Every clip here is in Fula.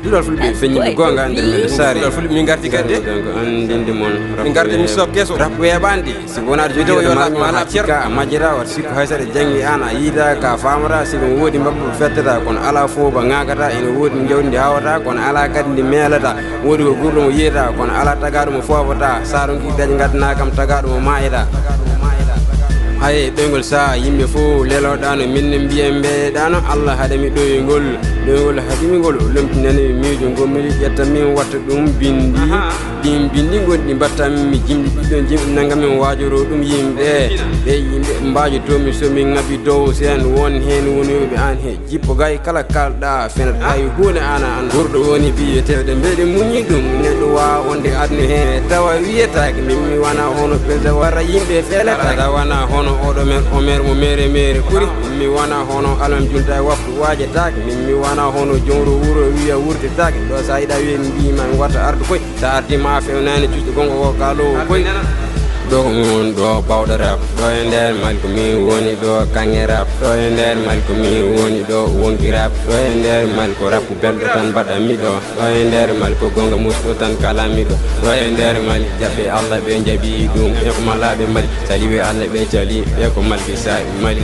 dudal fulɓe feññiɓe gonga nder men sari dudal fulɓe min garti kadi donc andinde mon min garti min sob kesso rap weɓande si wona Video yo laɓ ma laɓ ka a majjira wat sikko hay saɗa janggi an a yiida ka famata siko woodi mbabba fettata kono ala fo ba ngakata ene woodi jawdi ndi hawata kono ala kadi ndi meelata woodi ko gurɗo mo yiyata kono ala tagaɗo mo fofata saronki daƴe gaddana kam tagaɗo mo mayita hay ɗoygol sa yimɓe fof leloɗano minne mbiyen mbeɗano allah haɗami ɗoygol ɗoygol haɗimi ngol o lomtinani miijo gommiɗi ƴetta min watta ɗum bindi ɗin bindi gonɗi mbattanmi jimɗi ɗiɗon jimɗi naggamin wajoro ɗum yimɓe ɓe yimɓe mbajotomi somin ŋaɓi dow sen won hen woniɓe an he jippo gay kala kalɗa fenat hay hunde ana anda ɓurɗo woni biyetewɗe mbeɗe muñi ɗum neɗɗo wawa wonde aduna he tawa wiyetake min mi wona hono ɓesda warra yimɓe felata tawa wona hono oɗo men omer mo mere mere ɓuuri mi wona hono alam julta e waftu wajatake min mi wona hono jomro wuuro wiya wurtitake ɗo sa yiɗa wiya mi mbima mi watta ardu koye sa ardima fewnani cuuɗo gonga ko kalowo koye ɗo ko min woni ɗo bawɗo rap ɗo e nder mali ko min woni ɗo kanŋe rap ɗo e nder mali ko min woni ɗo wonki rap ɗo e nder mali ko rappu belɗo tan mbaɗanmi ɗo ɗo e nder mali ko gonga musɗo tan kalanmi ɗo ɗo e nder mali jaɓɓe allah ɓe jaaɓi ɗum ɓe ko malaɓe mali saliɓe allah ɓe cali ɓe ko malɓe saɓi mali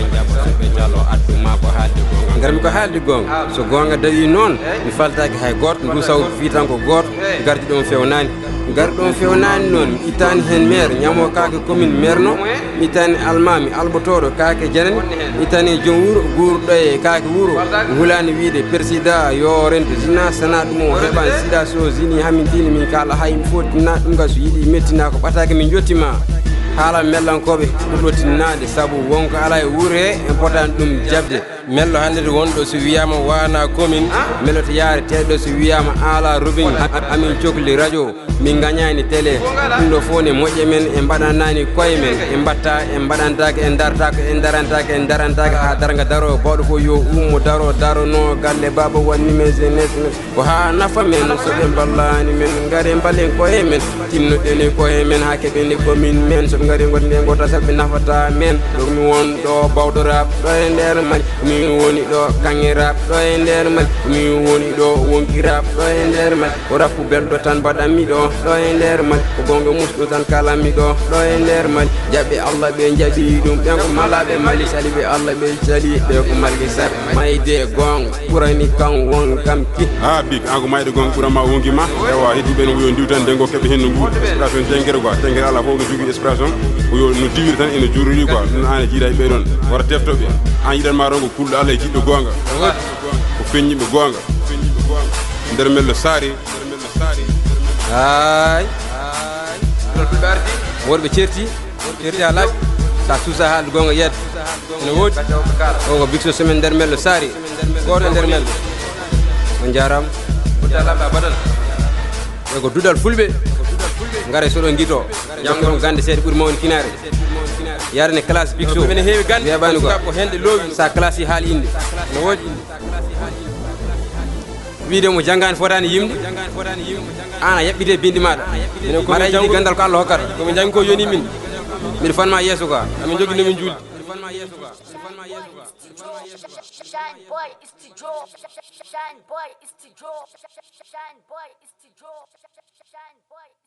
ɓe calo adduma ko haalde gonga garmi ko haalde gonga so gonga dawi noon mi faltaki hay goto ndu saw fi tan ko goto gardi ɗon fewnani garɗi ɗon fewnani noon mi ittani hen maire ñamo kake commune maire no mi ittani almami albotoɗo kake janani mi ittani joom wuuro guurɗo e kake wuuro hulani wiide président yo rento zina sana ɗum o heɓan sida so zini hamin dini min kala hay mi fof tinna ɗum ga so yiiɗi mettina ko ɓatake min jottima haala mellankoɓe ɓurɗo tinnade saabu wonko ala e wuuro he en potani ɗum jabde mello hande to wonɗo so wiyama wana commune melo to yaare teɗɗo so wiyama ala robin amin cohli radio min gagnani télé ɗum ɗo fof ne moƴƴe men e mbaɗanani koye men e mbatta e mbaɗantake e dartake e darantake e darantake ha darga daro bawɗo fof yo ummo darono galle baba wanni men jeunesse men ko ha nafa men soɓe ballani men gaare ballen koye men tinnoɗen e koye men ha keɓen e commune men soɓe gaari goto nde gota saɓe nafata men ɗo mi won ɗo bawɗo rap ɗo e nder mali min woni ɗo kanŋe rap ɗo e nder mali min woni ɗo wonki rap ɗo e nder mali ko rappu belɗo tan mbaɗanmi ɗo e nder mali ko gonga musɗo tan kalanmi ɗo e nder mali jaɓɓe allah ɓe jaaɓi ɗum ɓen ko malaɓe mali saliɓe allah ɓe cali ɓe ko malki saɓe mayde gonga ɓurani kan won kam ki ha big an ko mayde gonga ɓuranma wonki ma ewa heddiɓe no wiyo ndiw tan ndengo keɓe hen no guuɗi expression jengguere quoi jengguere ala fof no jogui expression koyo no diwiri tan ene jurori quoi ɗum an e jiiɗa e ɓeɗon wara teftoɓe an yiɗanma rongo kulɗo allah e jiɗɗo gonga ko feññiɓe gonga nder mello saari hay ɗon fulɓe ardi worɓe certi ha laaɓi sa suusa haalde gonga yiyat ene woodi o ko big so semaine nder mello saari goto e nder mello on jarama laɓa baɗal e ko dudal fulɓe gara soɗo guito janggo gande seeɗa ɓuuri mawni kinare yarane classe big so ene heewi gande weɓani ko henɗe loowi sa classe haali inde ne woodi wiide mo janggani fotani yimde an a yaɓɓite bindi maɗa maɗa yiɗi gandal ko Allah hokkata komi jangi ko yoni min mbiɗa fanma yesso quoi amin jogui nomin julde Shine boy, it's the draw. Shine boy, it's the draw. Shine boy, it's the draw. Shine boy.